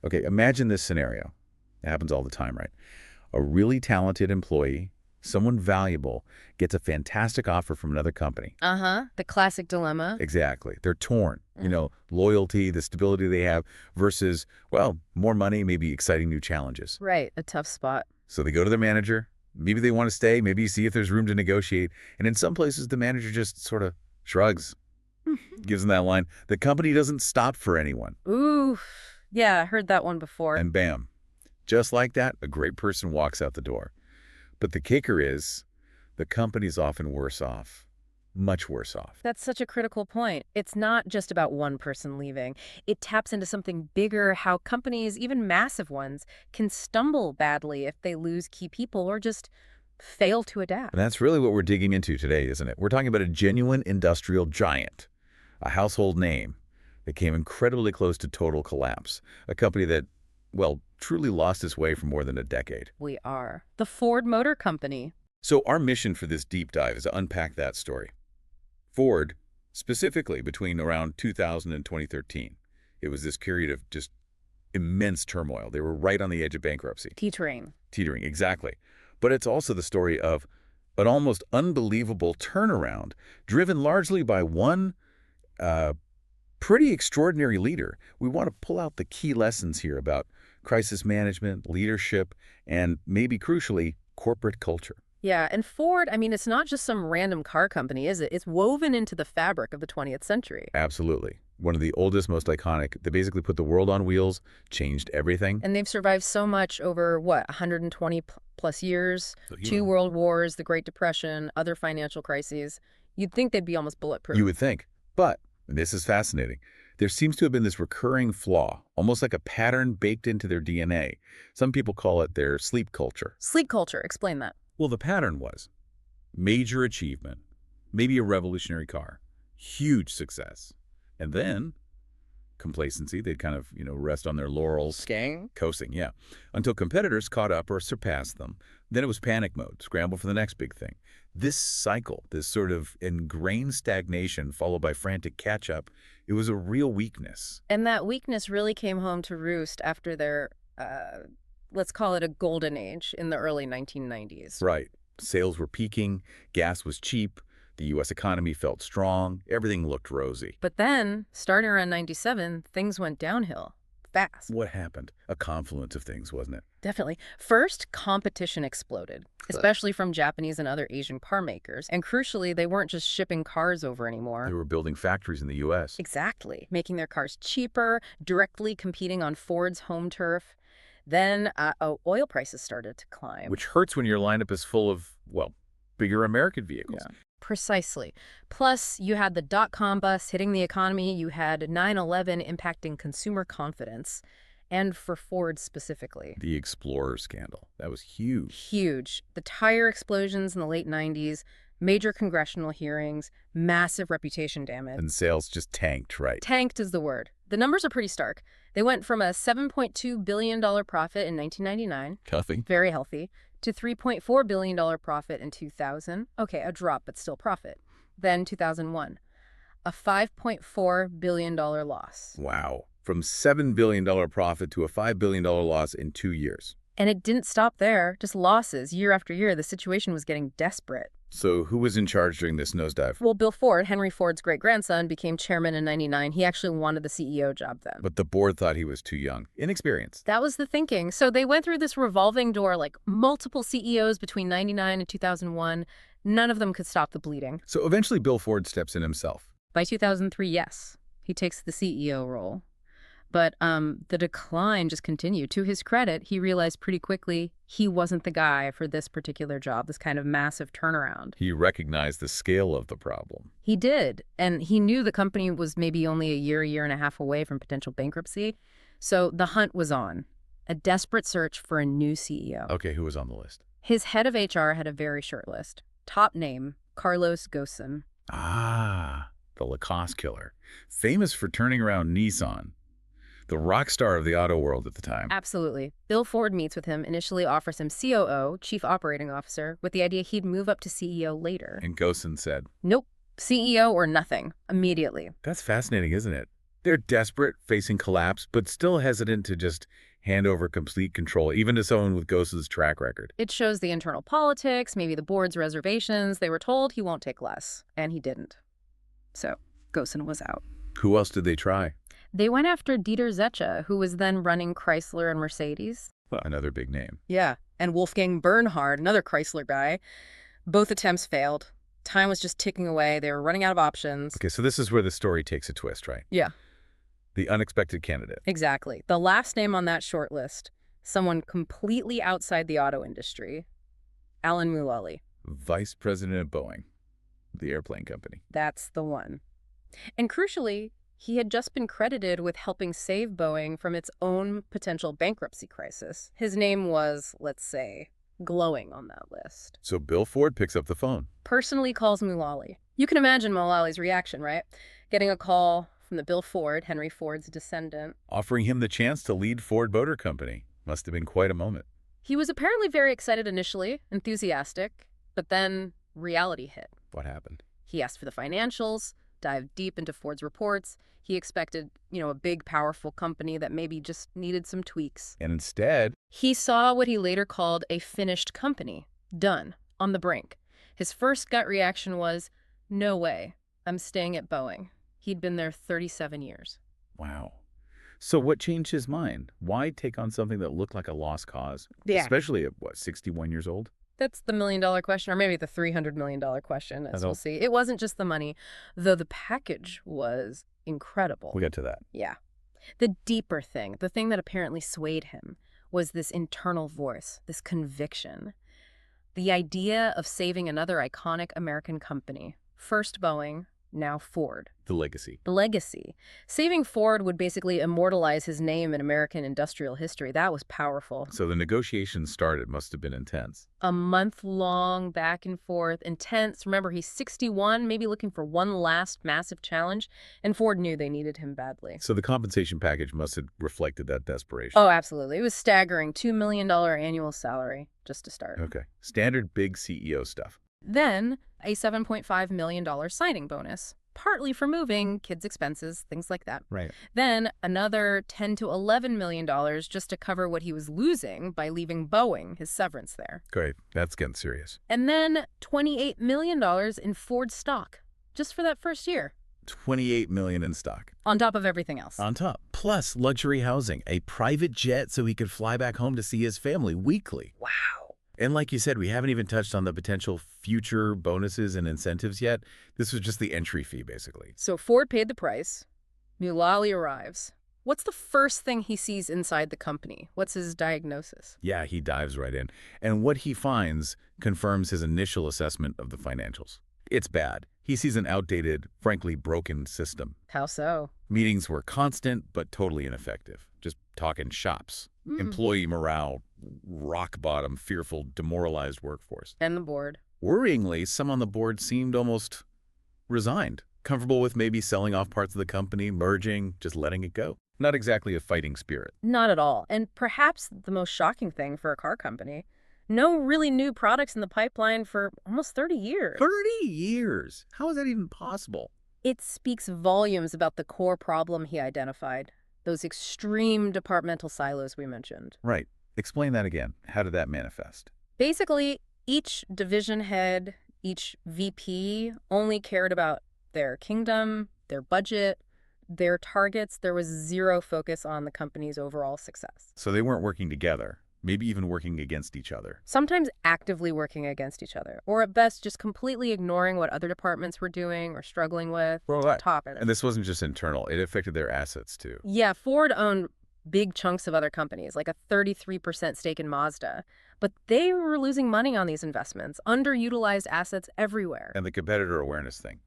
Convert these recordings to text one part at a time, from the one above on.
Okay, imagine this scenario. It happens all the time, right? A really talented employee, someone valuable, gets a fantastic offer from another company. Uh-huh. The classic dilemma. Exactly. They're torn. Mm. Loyalty, the stability they have versus, well, more money, maybe exciting new challenges. Right. A tough spot. So they go to their manager. Maybe they want to stay, maybe see if there's room to negotiate. And in some places, the manager just sort of shrugs, gives them that line. The company doesn't stop for anyone. Ooh. Yeah, I heard that one before. And bam, just like that, a great person walks out the door. But the kicker is the company's often worse off, much worse off. That's such a critical point. It's not just about one person leaving. It taps into something bigger, how companies, even massive ones, can stumble badly if they lose key people or just fail to adapt. And that's really what we're digging into today, isn't it? We're talking about a genuine industrial giant, a household name that came incredibly close to total collapse, a company that, well, truly lost its way for more than a decade. We are. The Ford Motor Company. So our mission for this deep dive is to unpack that story. Ford, specifically between around 2000 and 2013, it was this period of just immense turmoil. They were right on the edge of bankruptcy. Teetering. Teetering, exactly. But it's also the story of an almost unbelievable turnaround, driven largely by one pretty extraordinary leader. We want to pull out the key lessons here about crisis management, leadership, and maybe crucially, corporate culture. Yeah, and Ford, I mean, it's not just some random car company, is it? It's woven into the fabric of the 20th century. Absolutely. One of the oldest, most iconic. They basically put the world on wheels, changed everything. And they've survived so much over, what, 120 plus years? So, Two world wars, the Great Depression, other financial crises. You'd think they'd be almost bulletproof. you would think. But, and this is fascinating, there seems to have been this recurring flaw, almost like a pattern baked into their DNA. Some people call it their sleep culture. Sleep culture, explain that. Well, the pattern was major achievement, maybe a revolutionary car, huge success. And then complacency, they'd kind of, rest on their laurels. Gang? Coasting, yeah. Until competitors caught up or surpassed them. Then it was panic mode, scramble for the next big thing. This cycle, this sort of ingrained stagnation followed by frantic catch-up, it was a real weakness. And that weakness really came home to roost after their, let's call it a golden age in the early 1990s. Right. Sales were peaking, gas was cheap, the U.S. economy felt strong, everything looked rosy. But then, starting around 97, things went downhill. Fast. What happened? A confluence of things, wasn't it? Definitely. First, competition exploded, especially from Japanese and other Asian car makers. And crucially, they weren't just shipping cars over anymore. They were building factories in the U.S. Exactly. Making their cars cheaper, directly competing on Ford's home turf. Then oil prices started to climb. Which hurts when your lineup is full of, well, bigger American vehicles. Yeah. Precisely. Plus, you had the dot-com bust hitting the economy. You had 9/11 impacting consumer confidence. And for Ford specifically. The Explorer scandal. That was huge. Huge. The tire explosions in the late 90s, major congressional hearings, massive reputation damage. And sales just tanked, right? Tanked is the word. The numbers are pretty stark. They went from a $7.2 billion profit in 1999, Healthy. very healthy, to $3.4 billion profit in 2000. Okay, a drop, but still profit. Then 2001, a $5.4 billion loss. Wow. From $7 billion profit to a $5 billion loss in 2 years. And it didn't stop there, just losses year after year. The situation was getting desperate. So who was in charge during this nosedive? Well, Bill Ford, Henry Ford's great-grandson, became chairman in 99. He actually wanted the CEO job then. But the board thought he was too young, inexperienced. That was the thinking. So they went through this revolving door, like multiple CEOs between 99 and 2001. None of them could stop the bleeding. So eventually Bill Ford steps in himself. By 2003, yes, he takes the CEO role. But the decline just continued. To his credit, he realized pretty quickly he wasn't the guy for this particular job, this kind of massive turnaround. He recognized the scale of the problem. He did, and he knew the company was maybe only a year and a half away from potential bankruptcy. So the hunt was on, a desperate search for a new CEO. Okay, who was on the list? His head of HR had a very short list. Top name, Carlos Ghosn. Ah, the Lacoste killer. Famous for turning around Nissan. The rock star of the auto world at the time. Absolutely. Bill Ford meets with him, initially offers him COO, Chief Operating Officer, with the idea he'd move up to CEO later. And Ghosn said, Nope, CEO or nothing, immediately. that's fascinating, isn't it? They're desperate, facing collapse, but still hesitant to just hand over complete control, even to someone with Ghost's track record. It shows the internal politics, maybe the board's reservations. They were told he won't take less, and he didn't. So Gosen was out. Who else did they try? They went after Dieter Zetsche, who was then running Chrysler and Mercedes. Well, another big name. Yeah, and Wolfgang Bernhard, another Chrysler guy. Both attempts failed. Time was just ticking away. They were running out of options. Okay, so this is where the story takes a twist, right? Yeah, The unexpected candidate. exactly. The last name on that short list, someone completely outside the auto industry, Alan Mulally. Vice president of Boeing, the airplane company. That's the one. And crucially, he had just been credited with helping save Boeing from its own potential bankruptcy crisis. His name was, let's say, glowing on that list. So Bill Ford picks up the phone. Personally calls Mulally. You can imagine Mulally's reaction, right? Getting a call from the Bill Ford, Henry Ford's descendant. Offering him the chance to lead Ford Motor Company. Must have been quite a moment. He was apparently very excited initially, enthusiastic, but then reality hit. What happened? He asked for the financials, dived deep into Ford's reports. He expected, a big, powerful company that maybe just needed some tweaks. And instead, He saw what he later called a finished company. Done. On the brink. His first gut reaction was, no way. I'm staying at Boeing. He'd been there 37 years. wow. So what changed his mind? Why take on something that looked like a lost cause? Yeah. Especially at, 61 years old? That's the million-dollar question, or maybe the $300 million question, as we'll don't- see. It wasn't just the money, though the package was incredible. We'll get to that. Yeah. The deeper thing, the thing that apparently swayed him, was this internal voice, this conviction. The idea of saving another iconic American company. First Boeing, now Ford. The legacy. The legacy. Saving Ford would basically immortalize his name in American industrial history. That was powerful. So the negotiations started. Must have been intense. A month-long back and forth, intense. Remember, he's 61, maybe looking for one last massive challenge, and Ford knew they needed him badly. So the compensation package must have reflected that desperation. Oh, absolutely. It was staggering. $2 million annual salary, just to start. Okay. Standard big CEO stuff. Then, a $7.5 million signing bonus, partly for moving, kids' expenses, things like that. Right. Then, another $10 to $11 million just to cover what he was losing by leaving Boeing, his severance there. Great. That's getting serious. And then $28 million in Ford stock, just for that first year, $28 million in stock. on top of everything else. On top. Plus luxury housing, a private jet so he could fly back home to see his family weekly. Wow. And like you said, we haven't even touched on the potential future bonuses and incentives yet. This was just the entry fee, basically. So Ford paid the price. Mulally arrives. What's the first thing he sees inside the company? What's his diagnosis? Yeah, he dives right in. And what he finds confirms his initial assessment of the financials. It's bad. He sees an outdated, frankly broken system. How so? Meetings were constant, but totally ineffective. Just talking shops. Employee morale, rock bottom, fearful, demoralized workforce. And the board. Worryingly, some on the board seemed almost resigned, comfortable with maybe selling off parts of the company, merging, just letting it go. Not exactly a fighting spirit. Not at all. And perhaps the most shocking thing for a car company, no really new products in the pipeline for almost 30 years. 30 years! How is that even possible? It speaks volumes about the core problem he identified, those extreme departmental silos we mentioned. Right. Explain that again. How did that manifest? Basically, each division head, each VP only cared about their kingdom, their budget, their targets. There was zero focus on the company's overall success. So they weren't working together, maybe even working against each other. Sometimes actively working against each other, or at best just completely ignoring what other departments were doing or struggling with. Well, Top it. And this wasn't just internal. It affected their assets, too. Yeah, Ford owned big chunks of other companies, like a 33% stake in Mazda. But they were losing money on these investments, underutilized assets everywhere. And the competitor awareness thing.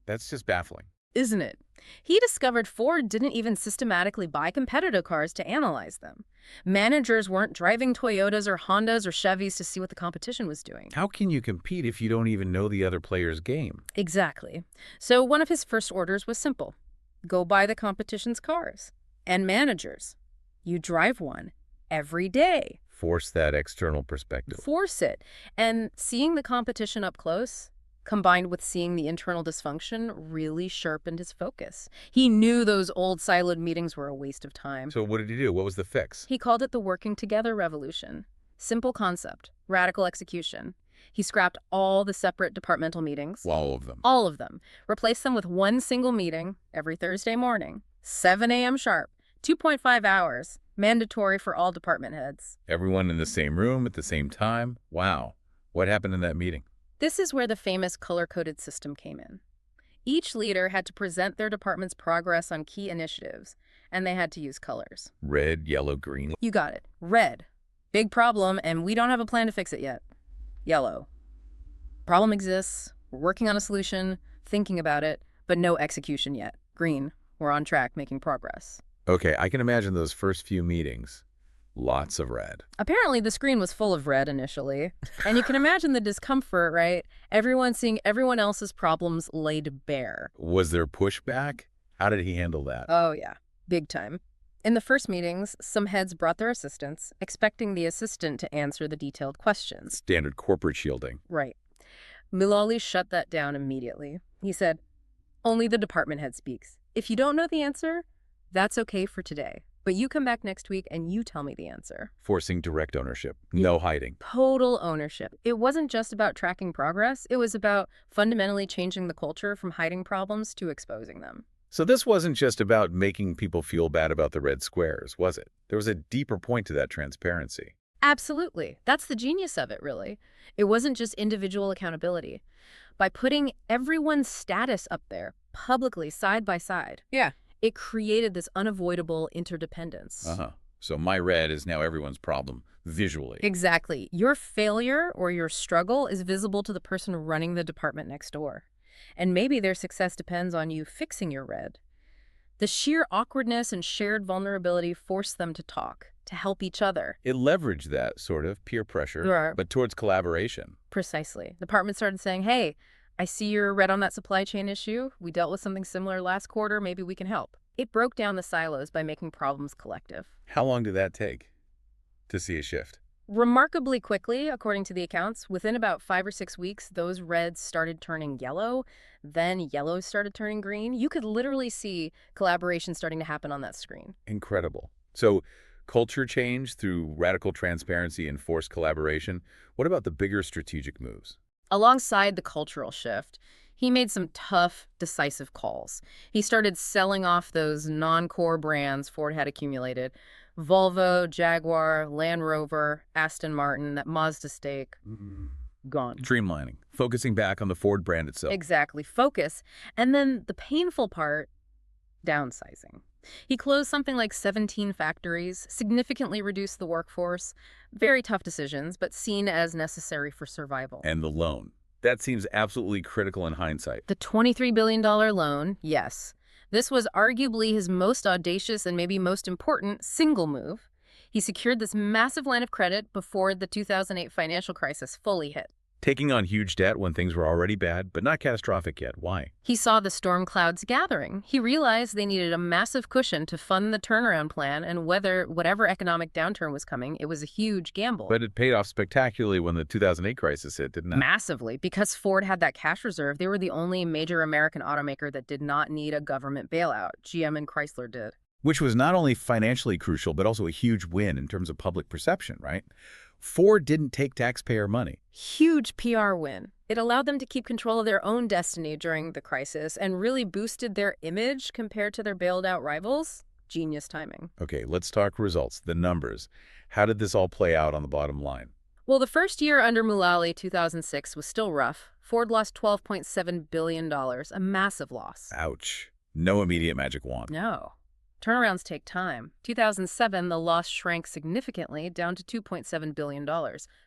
That's just baffling. Isn't it? He discovered Ford didn't even systematically buy competitor cars to analyze them. Managers weren't driving Toyotas or Hondas or Chevys to see what the competition was doing. How can you compete if you don't even know the other player's game? Exactly. So one of his first orders was simple. Go buy the competition's cars. And managers. You drive one every day. Force that external perspective. Force it. And seeing the competition up close, combined with seeing the internal dysfunction, really sharpened his focus. He knew those old siloed meetings were a waste of time. So what did he do? What was the fix? He called it the working together revolution. Simple concept, radical execution. He scrapped all the separate departmental meetings. All of them. All of them. Replaced them with one single meeting every Thursday morning, 7 a.m. sharp, 2.5 hours, mandatory for all department heads. Everyone in the same room at the same time? Wow. What happened in that meeting? This is where the famous color-coded system came in. Each leader had to present their department's progress on key initiatives, and they had to use colors. Red, yellow, green. You got it. Red. Big problem, and we don't have a plan to fix it yet. Yellow. Problem exists. We're working on a solution, thinking about it, but no execution yet. Green. We're on track, making progress. Okay, I can imagine those first few meetings. Lots of red. Apparently, the screen was full of red initially. And you can imagine the discomfort, right? Everyone seeing everyone else's problems laid bare. Was there pushback? How did he handle that? Oh, yeah. Big time. In the first meetings, some heads brought their assistants, expecting the assistant to answer the detailed questions. Standard corporate shielding. Right. Mulally shut that down immediately. He said, "Only the department head speaks. If you don't know the answer, that's okay for today. But you come back next week and you tell me the answer." Forcing direct ownership. No hiding. Total ownership. It wasn't just about tracking progress. It was about fundamentally changing the culture from hiding problems to exposing them. So this wasn't just about making people feel bad about the red squares, was it? There was a deeper point to that transparency. Absolutely. That's the genius of it, really. It wasn't just individual accountability. By putting everyone's status up there, publicly, side by side, it created this unavoidable interdependence. So my red is now everyone's problem, visually. Exactly. Your failure or your struggle is visible to the person running the department next door. And maybe their success depends on you fixing your red. The sheer awkwardness and shared vulnerability forced them to talk, to help each other. It leveraged that sort of peer pressure, but towards collaboration. Precisely. The department started saying, "Hey, I see you're red on that supply chain issue. We dealt with something similar last quarter. Maybe we can help." It broke down the silos by making problems collective. How long did that take to see a shift? Remarkably quickly, according to the accounts, within about 5 or 6 weeks, those reds started turning yellow, then yellows started turning green. You could literally see collaboration starting to happen on that screen. Incredible. So culture change through radical transparency and forced collaboration. What about the bigger strategic moves? Alongside the cultural shift, he made some tough, decisive calls. He started selling off those non-core brands Ford had accumulated. Volvo, Jaguar, Land Rover, Aston Martin, that Mazda stake, gone. Streamlining, focusing back on the Ford brand itself. Exactly. Focus. And then the painful part, downsizing. He closed something like 17 factories, significantly reduced the workforce. Very tough decisions, but seen as necessary for survival. And the loan. That seems absolutely critical in hindsight. The $23 billion loan, yes. This was arguably his most audacious and maybe most important single move. He secured this massive line of credit before the 2008 financial crisis fully hit. Taking on huge debt when things were already bad, but not catastrophic yet. Why? He saw the storm clouds gathering. He realized they needed a massive cushion to fund the turnaround plan, and whatever economic downturn was coming, it was a huge gamble. But it paid off spectacularly when the 2008 crisis hit, didn't it? Massively. Because Ford had that cash reserve, they were the only major American automaker that did not need a government bailout. GM and Chrysler did. Which was not only financially crucial, but also a huge win in terms of public perception, right? Ford didn't take taxpayer money. Huge PR win. It allowed them to keep control of their own destiny during the crisis and really boosted their image compared to their bailed-out rivals. Genius timing. Okay, let's talk results, the numbers. How did this all play out on the bottom line? Well, the first year under Mulally, 2006, was still rough. Ford lost $12.7 billion, a massive loss. Ouch. No immediate magic wand. No. Turnarounds take time. 2007, the loss shrank significantly, down to $2.7 billion.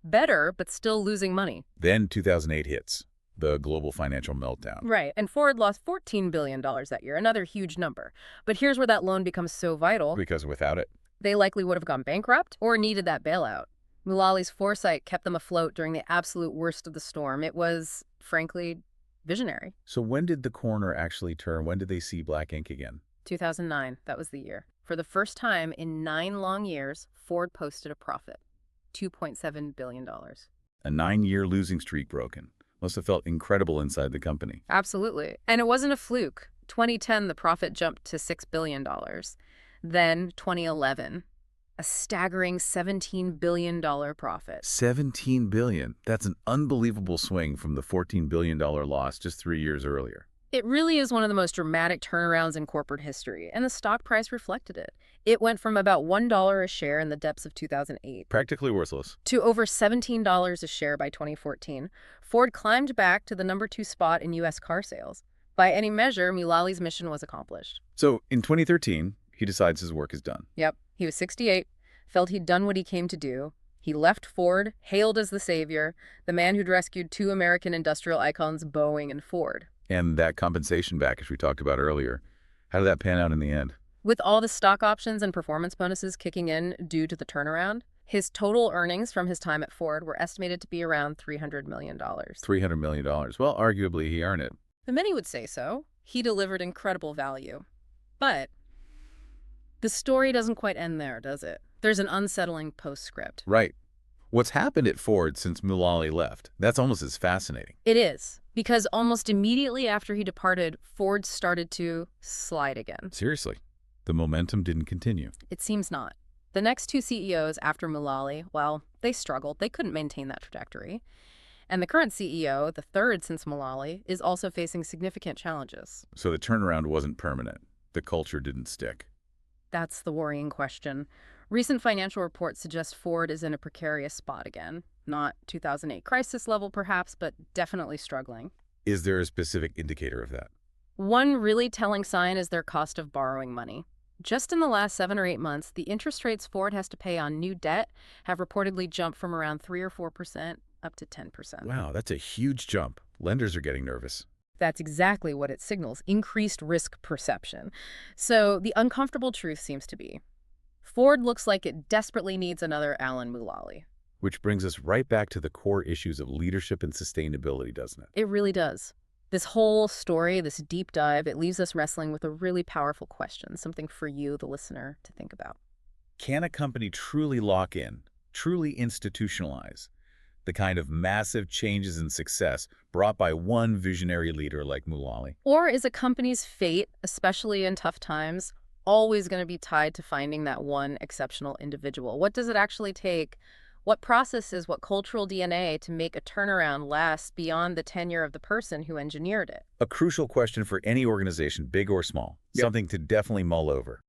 Better, but still losing money. Then 2008 hits, the global financial meltdown. Right, and Ford lost $14 billion that year, another huge number. But here's where that loan becomes so vital. Because without it, they likely would have gone bankrupt or needed that bailout. Mulally's foresight kept them afloat during the absolute worst of the storm. It was, frankly, visionary. So when did the corner actually turn? When did they see black ink again? 2009, that was the year. For the first time in 9 long years, Ford posted a profit. $2.7 billion. A 9-year losing streak broken. Must have felt incredible inside the company. Absolutely. And it wasn't a fluke. 2010, the profit jumped to $6 billion. Then 2011, a staggering $17 billion profit. 17 billion. That's an unbelievable swing from the $14 billion loss just 3 years earlier. It really is one of the most dramatic turnarounds in corporate history, and the stock price reflected it. It went from about $1 a share in the depths of 2008 Practically worthless. to over $17 a share by 2014. Ford climbed back to the #2 spot in U.S. car sales. By any measure, Mulally's mission was accomplished. So in 2013, he decides his work is done. Yep, he was 68, felt he'd done what he came to do. He left Ford, hailed as the savior, the man who'd rescued two American industrial icons, Boeing and Ford. And that compensation package we talked about earlier, how did that pan out in the end? With all the stock options and performance bonuses kicking in due to the turnaround, his total earnings from his time at Ford were estimated to be around $300 million. $300 million. Well, arguably, he earned it. Many would say so. He delivered incredible value. But the story doesn't quite end there, does it? There's an unsettling postscript. Right. What's happened at Ford since Mulally left, that's almost as fascinating. It is, because almost immediately after he departed, Ford started to slide again. Seriously, the momentum didn't continue. It seems not. The next two CEOs after Mulally, well, they struggled. They couldn't maintain that trajectory. And the current CEO, the third since Mulally, is also facing significant challenges. So the turnaround wasn't permanent. The culture didn't stick. That's the worrying question. Recent financial reports suggest Ford is in a precarious spot again. Not 2008 crisis level, perhaps, but definitely struggling. Is there a specific indicator of that? One really telling sign is their cost of borrowing money. Just in the last 7 or 8 months, the interest rates Ford has to pay on new debt have reportedly jumped from around 3 or 4% up to 10%. Wow, that's a huge jump. Lenders are getting nervous. That's exactly what it signals, increased risk perception. So the uncomfortable truth seems to be, Ford looks like it desperately needs another Alan Mulally. Which brings us right back to the core issues of leadership and sustainability, doesn't it? It really does. This whole story, this deep dive, it leaves us wrestling with a really powerful question, something for you, the listener, to think about. Can a company truly lock in, truly institutionalize the kind of massive changes in success brought by one visionary leader like Mulally? Or is a company's fate, especially in tough times, always going to be tied to finding that one exceptional individual? What does it actually take? What processes, what cultural DNA to make a turnaround last beyond the tenure of the person who engineered it? A crucial question for any organization, big or small. Yep. Something to definitely mull over.